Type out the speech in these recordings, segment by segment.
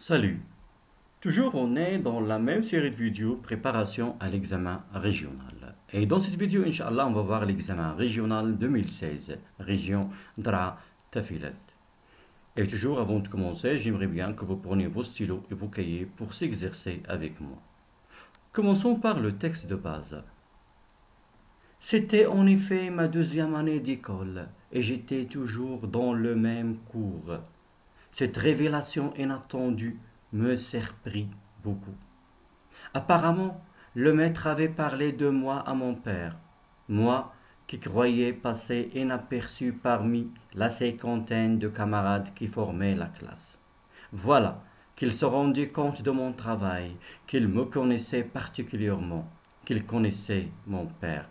Salut. Toujours on est dans la même série de vidéos préparation à l'examen régional. Et dans cette vidéo, Inch'Allah, on va voir l'examen régional 2016, région Dra Tafilet. Et toujours avant de commencer, j'aimerais bien que vous preniez vos stylos et vos cahiers pour s'exercer avec moi. Commençons par le texte de base. C'était en effet ma deuxième année d'école et j'étais toujours dans le même cours. Cette révélation inattendue me surprit beaucoup. Apparemment, le maître avait parlé de moi à mon père, moi qui croyais passer inaperçu parmi la cinquantaine de camarades qui formaient la classe. Voilà qu'il se rendit compte de mon travail, qu'il me connaissait particulièrement, qu'il connaissait mon père.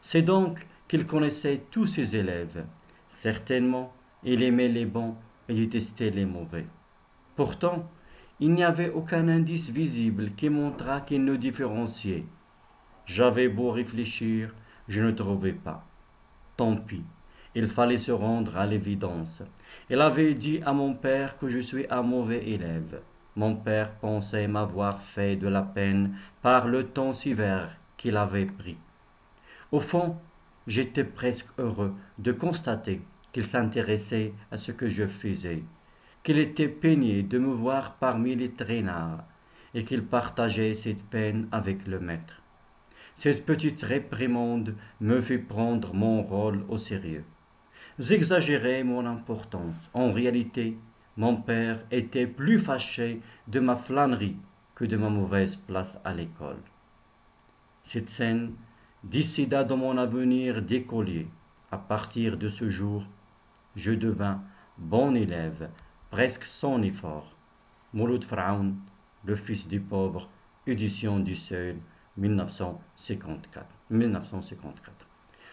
C'est donc qu'il connaissait tous ses élèves. Certainement, il aimait les bons et détestait les mauvais. Pourtant, il n'y avait aucun indice visible qui montrât qu'il nous différenciait. J'avais beau réfléchir, je ne trouvais pas. Tant pis, il fallait se rendre à l'évidence. Il avait dit à mon père que je suis un mauvais élève. Mon père pensait m'avoir fait de la peine par le temps sévère qu'il avait pris. Au fond, j'étais presque heureux de constater qu'il s'intéressait à ce que je faisais, qu'il était peigné de me voir parmi les traînards et qu'il partageait cette peine avec le maître. Cette petite réprimande me fit prendre mon rôle au sérieux. J'exagérais mon importance. En réalité, mon père était plus fâché de ma flânerie que de ma mauvaise place à l'école. Cette scène décida de mon avenir d'écolier. À partir de ce jour, je devins bon élève, presque sans effort. Mouloud Pharaon, le fils du pauvre, édition du Seuil, 1954.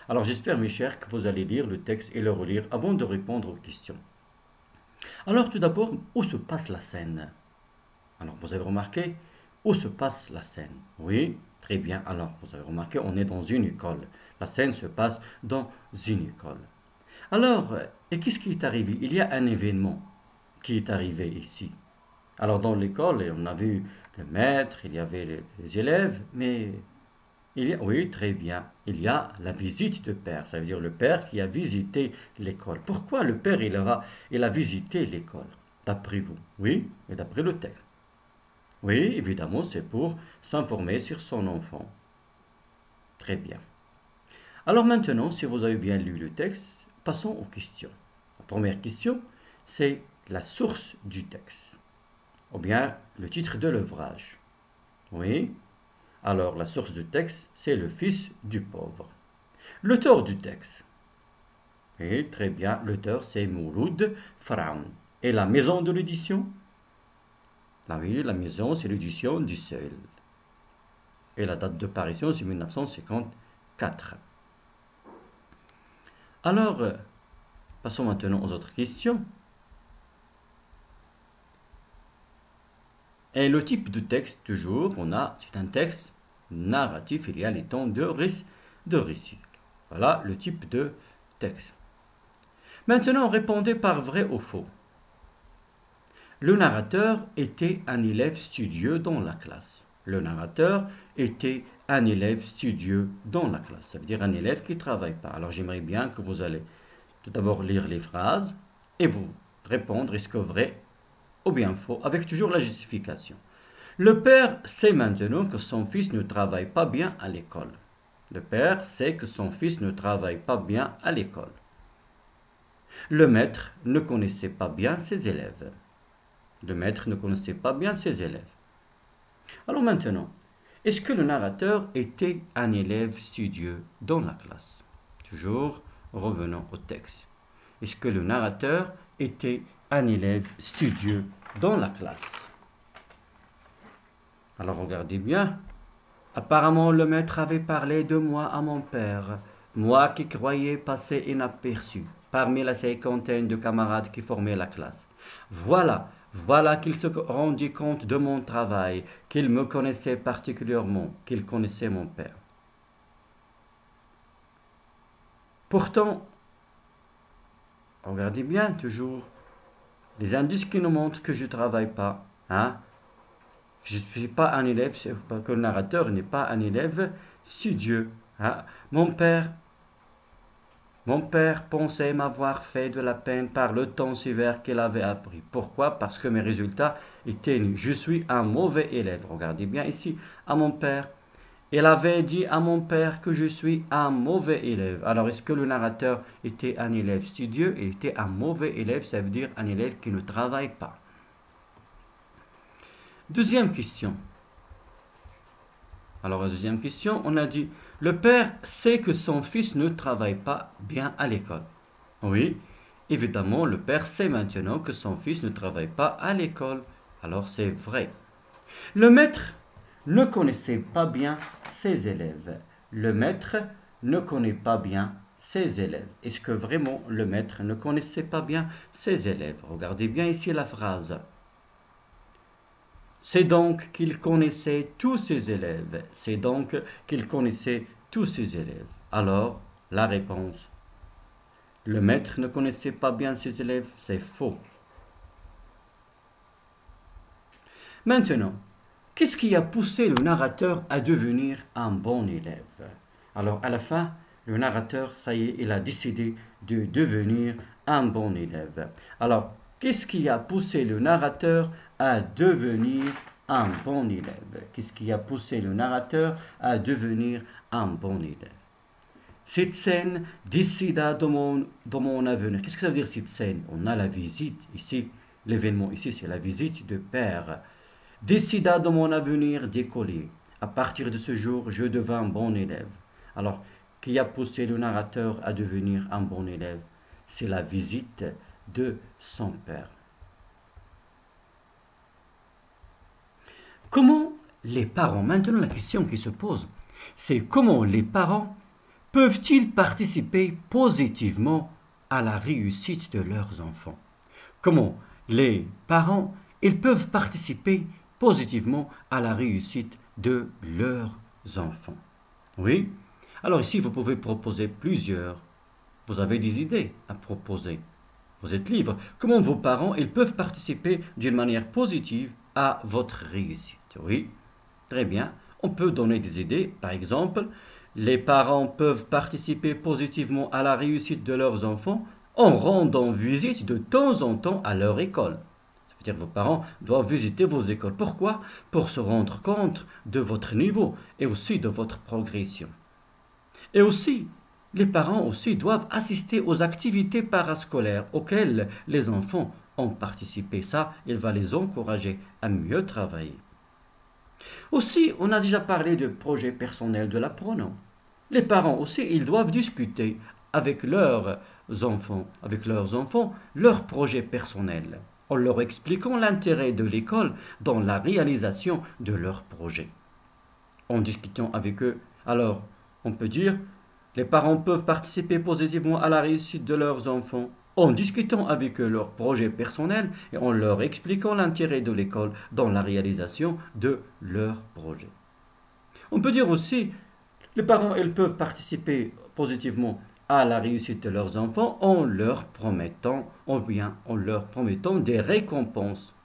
Alors j'espère mes chers que vous allez lire le texte et le relire avant de répondre aux questions. Alors tout d'abord, où se passe la scène? Alors vous avez remarqué, où se passe la scène? Oui, très bien. Alors vous avez remarqué, on est dans une école. La scène se passe dans une école. Alors, et qu'est-ce qui est arrivé? Il y a un événement qui est arrivé ici. Alors dans l'école, on a vu le maître, il y avait les élèves, mais oui, très bien, il y a la visite de père, ça veut dire le père qui a visité l'école. Pourquoi le père il a visité l'école, d'après vous? Oui, et d'après le texte. Oui, évidemment, c'est pour s'informer sur son enfant. Très bien. Alors maintenant, si vous avez bien lu le texte, passons aux questions. La première question, c'est la source du texte, ou bien le titre de l'ouvrage. Oui. Alors la source du texte, c'est le fils du pauvre. L'auteur du texte. Oui, très bien, l'auteur c'est Mouloud Pharaon. Et la maison de l'édition? Ah oui, la maison c'est l'édition du Seuil. Et la date de parution c'est 1954. Alors, passons maintenant aux autres questions. Et le type de texte, toujours, c'est un texte narratif, il y a les temps de récit. Voilà le type de texte. Maintenant, répondez par vrai ou faux. Le narrateur était un élève studieux dans la classe. Le narrateur était un élève studieux dans la classe. Ça veut dire un élève qui ne travaille pas. Alors j'aimerais bien que vous allez tout d'abord lire les phrases et vous répondre est-ce que vrai ou bien faux, avec toujours la justification. Le père sait maintenant que son fils ne travaille pas bien à l'école. Le père sait que son fils ne travaille pas bien à l'école. Le maître ne connaissait pas bien ses élèves. Le maître ne connaissait pas bien ses élèves. Alors maintenant, est-ce que le narrateur était un élève studieux dans la classe? Toujours revenons au texte. Est-ce que le narrateur était un élève studieux dans la classe? Alors regardez bien. Apparemment, le maître avait parlé de moi à mon père, moi qui croyais passer inaperçu parmi la cinquantaine de camarades qui formaient la classe. Voilà qu'il se rendit compte de mon travail, qu'il me connaissait particulièrement, qu'il connaissait mon père. Pourtant, regardez bien toujours, les indices qui nous montrent que je ne travaille pas, Hein? Je ne suis pas un élève, que le narrateur n'est pas un élève studieux. Hein? Mon père pensait m'avoir fait de la peine par le temps sévère qu'il avait appris. Pourquoi? Parce que mes résultats étaient nuls. Je suis un mauvais élève. Regardez bien ici, à mon père. Il avait dit à mon père que je suis un mauvais élève. Alors, est-ce que le narrateur était un élève studieux et était un mauvais élève? Ça veut dire un élève qui ne travaille pas. Deuxième question. Alors, la deuxième question, on a dit, le père sait que son fils ne travaille pas bien à l'école. Oui, évidemment, le père sait maintenant que son fils ne travaille pas à l'école. Alors, c'est vrai. Le maître ne connaissait pas bien ses élèves. Le maître ne connaît pas bien ses élèves. Est-ce que vraiment le maître ne connaissait pas bien ses élèves? Regardez bien ici la phrase. C'est donc qu'il connaissait tous ses élèves. C'est donc qu'il connaissait tous ses élèves. Alors, la réponse. Le maître ne connaissait pas bien ses élèves, c'est faux. Maintenant, qu'est-ce qui a poussé le narrateur à devenir un bon élève? Alors, à la fin, le narrateur, ça y est, il a décidé de devenir un bon élève. Alors, qu'est-ce qui a poussé le narrateur à devenir un bon élève? Qu'est-ce qui a poussé le narrateur à devenir un bon élève? Cette scène décida de mon avenir. Qu'est-ce que ça veut dire cette scène? On a la visite ici, l'événement ici, c'est la visite de père. Décida de mon avenir d'écolier. À partir de ce jour, je devins bon élève. Alors, qui a poussé le narrateur à devenir un bon élève? C'est la visite de son père. Comment les parents, maintenant la question qui se pose, c'est comment les parents peuvent-ils participer positivement à la réussite de leurs enfants? Comment les parents, ils peuvent participer positivement à la réussite de leurs enfants? Oui. Alors ici, vous pouvez proposer plusieurs. Vous avez des idées à proposer. Vous êtes libre. Comment vos parents, ils peuvent participer d'une manière positive à votre réussite? Oui. Très bien. On peut donner des idées. Par exemple, les parents peuvent participer positivement à la réussite de leurs enfants en rendant visite de temps en temps à leur école. Ça veut dire que vos parents doivent visiter vos écoles. Pourquoi? Pour se rendre compte de votre niveau et aussi de votre progression. Et aussi, les parents aussi doivent assister aux activités parascolaires auxquelles les enfants ont participé. Ça, il va les encourager à mieux travailler. Aussi, on a déjà parlé de projet personnel de l'apprenant. Les parents aussi, ils doivent discuter avec leurs enfants, leurs projets personnels, en leur expliquant l'intérêt de l'école dans la réalisation de leurs projets. En discutant avec eux, alors, on peut dire, les parents peuvent participer positivement à la réussite de leurs enfants en discutant avec eux leurs projets personnels et en leur expliquant l'intérêt de l'école dans la réalisation de leurs projets. On peut dire aussi, les parents, ils peuvent participer positivement à la réussite de leurs enfants en leur promettant, en leur promettant des récompenses.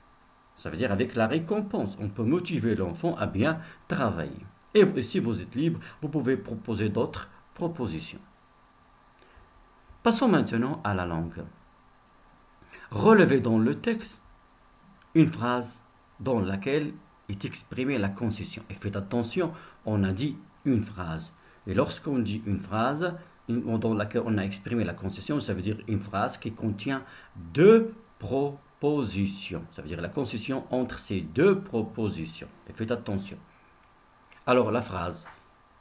Ça veut dire avec la récompense, on peut motiver l'enfant à bien travailler. Et si vous êtes libre, vous pouvez proposer d'autres propositions. Passons maintenant à la langue. Relevez dans le texte une phrase dans laquelle est exprimée la concession. Et faites attention, on a dit une phrase. Et lorsqu'on dit une phrase dans laquelle on a exprimé la concession, ça veut dire une phrase qui contient deux propositions. Ça veut dire la concession entre ces deux propositions. Et faites attention. Alors la phrase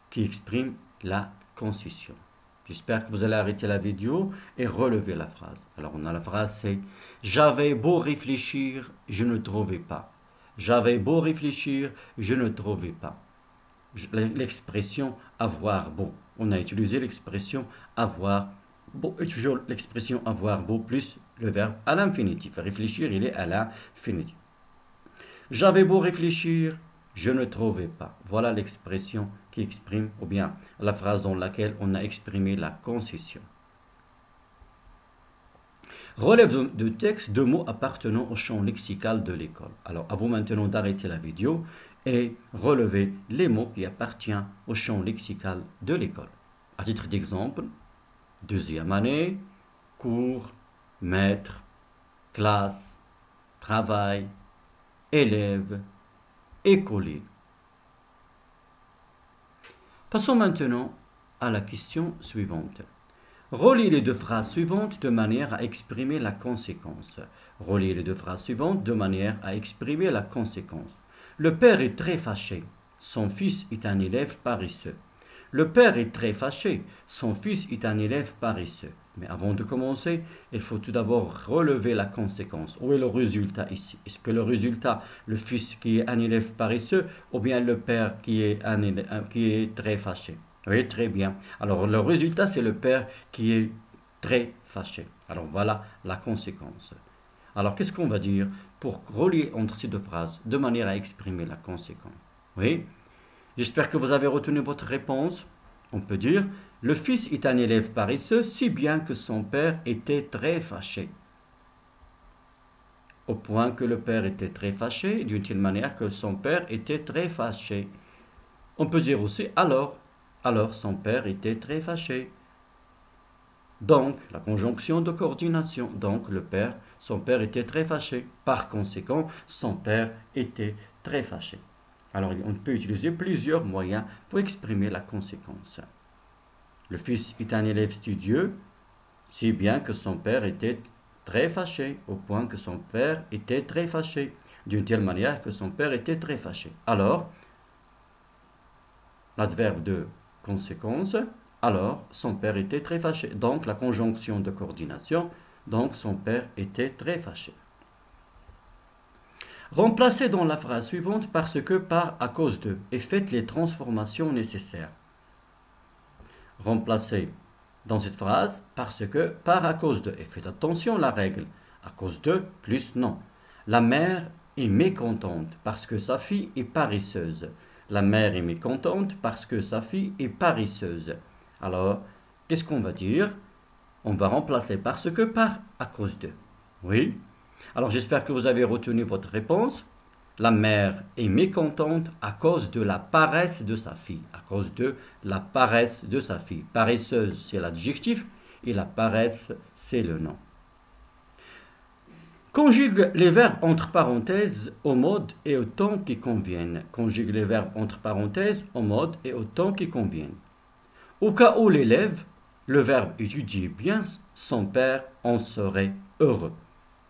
qui exprime la concession. J'espère que vous allez arrêter la vidéo et relever la phrase. Alors on a la phrase, c'est « J'avais beau réfléchir, je ne trouvais pas. J'avais beau réfléchir, je ne trouvais pas. » L'expression « avoir beau ». On a utilisé l'expression « avoir beau » et toujours l'expression « avoir beau » plus le verbe à l'infinitif. Réfléchir, il est à l'infinitif. J'avais beau réfléchir, je ne trouvais pas. Voilà l'expression qui exprime, ou bien la phrase dans laquelle on a exprimé la concession. Relève de texte de mots appartenant au champ lexical de l'école. Alors, à vous maintenant d'arrêter la vidéo et relever les mots qui appartiennent au champ lexical de l'école. À titre d'exemple, deuxième année, cours, maître, classe, travail, élève, écolier. Passons maintenant à la question suivante. Relie les deux phrases suivantes de manière à exprimer la conséquence. Relie les deux phrases suivantes de manière à exprimer la conséquence. Le père est très fâché. Son fils est un élève paresseux. Le père est très fâché. Son fils est un élève paresseux. Mais avant de commencer, il faut tout d'abord relever la conséquence. Où est le résultat ici? Est-ce que le résultat, le fils qui est un élève paresseux ou bien le père qui est très fâché? Oui, très bien. Alors, le résultat, c'est le père qui est très fâché. Alors, voilà la conséquence. Alors, qu'est-ce qu'on va dire pour relier entre ces deux phrases de manière à exprimer la conséquence? Oui, j'espère que vous avez retenu votre réponse. On peut dire, le fils est un élève paresseux, si bien que son père était très fâché. Au point que le père était très fâché, d'une telle manière que son père était très fâché. On peut dire aussi, alors son père était très fâché. Donc, la conjonction de coordination. Donc, son père était très fâché. Par conséquent, son père était très fâché. Alors, on peut utiliser plusieurs moyens pour exprimer la conséquence. Le fils est un élève studieux, si bien que son père était très fâché, au point que son père était très fâché, d'une telle manière que son père était très fâché. Alors, l'adverbe de conséquence, alors son père était très fâché. Donc la conjonction de coordination, donc son père était très fâché. Remplacez dans la phrase suivante parce que, par, à cause de et faites les transformations nécessaires. Remplacez dans cette phrase parce que, par, à cause de et faites attention à la règle. À cause de plus non. La mère est mécontente parce que sa fille est paresseuse. La mère est mécontente parce que sa fille est paresseuse. Alors, qu'est-ce qu'on va dire? On va remplacer parce que par à cause de. Oui? Alors, j'espère que vous avez retenu votre réponse. La mère est mécontente à cause de la paresse de sa fille. À cause de la paresse de sa fille. Paresseuse, c'est l'adjectif et la paresse, c'est le nom. Conjugue les verbes entre parenthèses au mode et au temps qui conviennent. Conjugue les verbes entre parenthèses au mode et au temps qui conviennent. Au cas où l'élève, le verbe étudier bien, son père en serait heureux.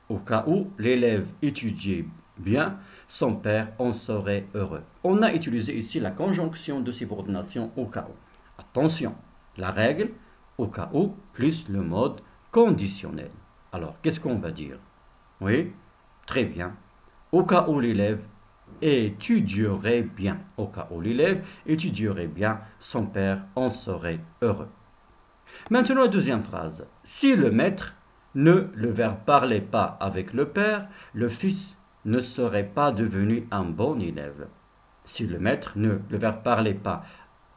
Au cas où l'élève étudiait bien, son père en serait heureux. On a utilisé ici la conjonction de subordination au cas où. Attention, la règle, au cas où, plus le mode conditionnel. Alors, qu'est-ce qu'on va dire? Oui, très bien. Au cas où l'élève étudierait bien. Au cas où l'élève étudierait bien, son père en serait heureux. Maintenant, la deuxième phrase. Si le maître le verbe parler pas avec le père, le fils ne serait pas devenu un bon élève. Si le maître le verbe parler pas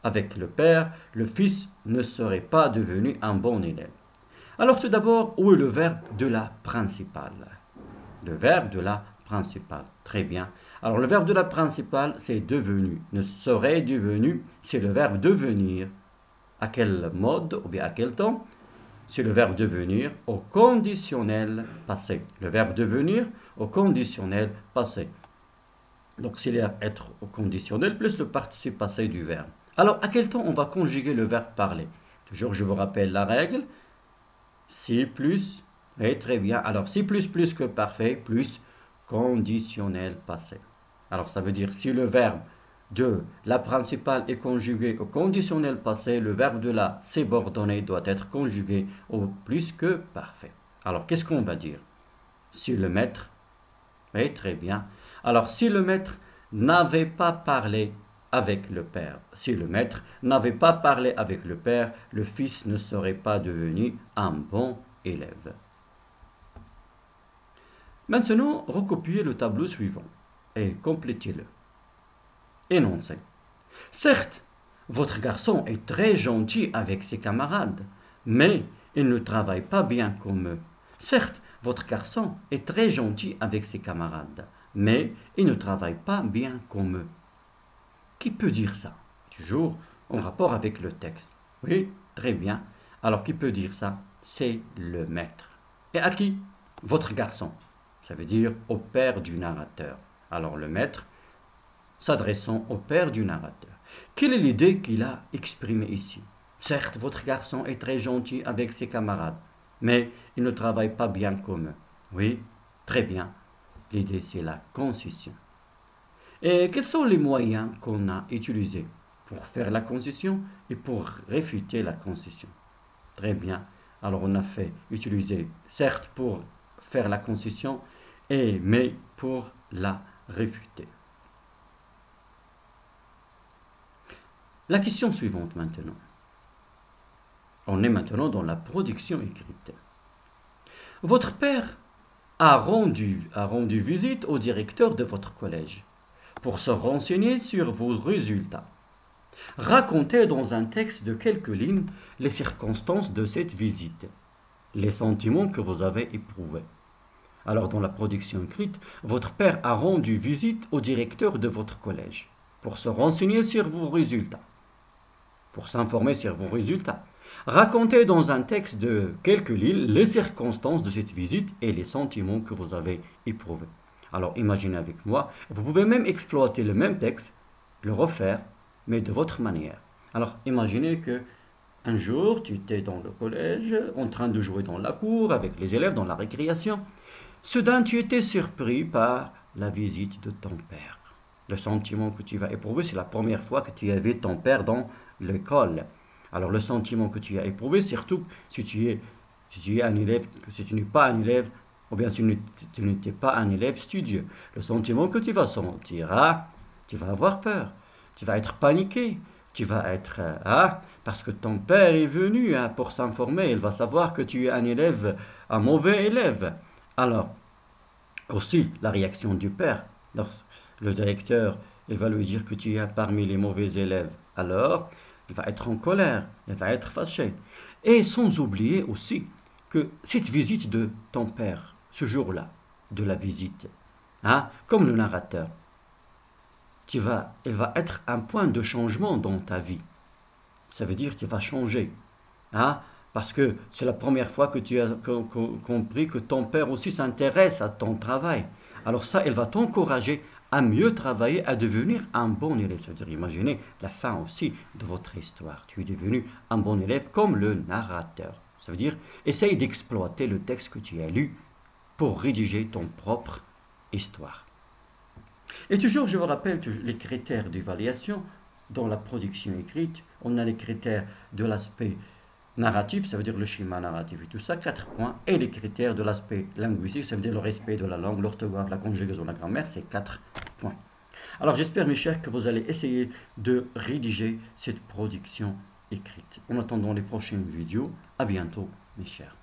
avec le père, le fils ne serait pas devenu un bon élève. Alors tout d'abord, où est le verbe de la principale? Le verbe de la principale. Très bien. Alors, le verbe de la principale, c'est devenu. Ne serait devenu, c'est le verbe devenir. À quel mode ou bien à quel temps? C'est le verbe devenir au conditionnel passé. Le verbe devenir au conditionnel passé. Donc, c'est être au conditionnel plus le participe passé du verbe. Alors, à quel temps on va conjuguer le verbe parler? Toujours, je vous rappelle la règle. Si plus... Oui, très bien. Alors, si plus que parfait, plus conditionnel passé. Alors, ça veut dire si le verbe de la principale est conjugué au conditionnel passé, le verbe de la subordonnée doit être conjugué au plus que parfait. Alors, qu'est-ce qu'on va dire? Si le maître... Oui, très bien. Alors, si le maître n'avait pas parlé avec le père, si le maître n'avait pas parlé avec le père, le fils ne serait pas devenu un bon élève. Maintenant, recopiez le tableau suivant et complétez-le. Énoncé. Certes, votre garçon est très gentil avec ses camarades, mais il ne travaille pas bien comme eux. Certes, votre garçon est très gentil avec ses camarades, mais il ne travaille pas bien comme eux. Qui peut dire ça? Toujours en rapport avec le texte. Oui, très bien. Alors, qui peut dire ça? C'est le maître. Et à qui? Votre garçon. Ça veut dire au père du narrateur. Alors, le maître s'adressant au père du narrateur. Quelle est l'idée qu'il a exprimée ici? Certes, votre garçon est très gentil avec ses camarades, mais il ne travaille pas bien comme eux. Oui, très bien. L'idée, c'est la concession. Et quels sont les moyens qu'on a utilisés pour faire la concession et pour réfuter la concession? Très bien. Alors on a fait utiliser, certes pour faire la concession, mais pour la réfuter. La question suivante maintenant. On est maintenant dans la production écrite. Votre père a rendu visite au directeur de votre collège pour se renseigner sur vos résultats. Racontez dans un texte de quelques lignes les circonstances de cette visite, les sentiments que vous avez éprouvés. Alors dans la production écrite, votre père a rendu visite au directeur de votre collège pour se renseigner sur vos résultats. Pour s'informer sur vos résultats. Racontez dans un texte de quelques lignes les circonstances de cette visite et les sentiments que vous avez éprouvés. Alors imaginez avec moi, vous pouvez même exploiter le même texte, le refaire, mais de votre manière. Alors imaginez que un jour, tu étais dans le collège, en train de jouer dans la cour avec les élèves dans la récréation. Soudain, tu étais surpris par la visite de ton père. Le sentiment que tu vas éprouver, c'est la première fois que tu as vu ton père dans l'école. Alors le sentiment que tu as éprouvé, surtout si tu es un élève, si tu n'es pas un élève, ou bien si tu n'étais pas un élève studieux, le sentiment que tu vas sentir, tu vas avoir peur, tu vas être paniqué, tu vas être, parce que ton père est venu pour s'informer, il va savoir que tu es un élève, un mauvais élève. Alors, aussi la réaction du père, le directeur, il va lui dire que tu es parmi les mauvais élèves. Alors, il va être en colère, il va être fâché. Et sans oublier aussi que cette visite de ton père, ce jour-là, de la visite, comme le narrateur, il va être un point de changement dans ta vie. Ça veut dire que tu vas changer. Parce que c'est la première fois que tu as compris que ton père aussi s'intéresse à ton travail. Alors ça, il va t'encourager à mieux travailler, à devenir un bon élève. C'est-à-dire, imaginez la fin aussi de votre histoire. Tu es devenu un bon élève comme le narrateur. Ça veut dire, essaye d'exploiter le texte que tu as lu pour rédiger ton propre histoire. Et toujours, je vous rappelle les critères d'évaluation dans la production écrite. On a les critères de l'aspect narratif, ça veut dire le schéma narratif et tout ça, 4 points. Et les critères de l'aspect linguistique, ça veut dire le respect de la langue, l'orthographe, la conjugaison, la grammaire, c'est 4 points. Alors j'espère mes chers que vous allez essayer de rédiger cette production écrite. En attendant les prochaines vidéos, à bientôt mes chers.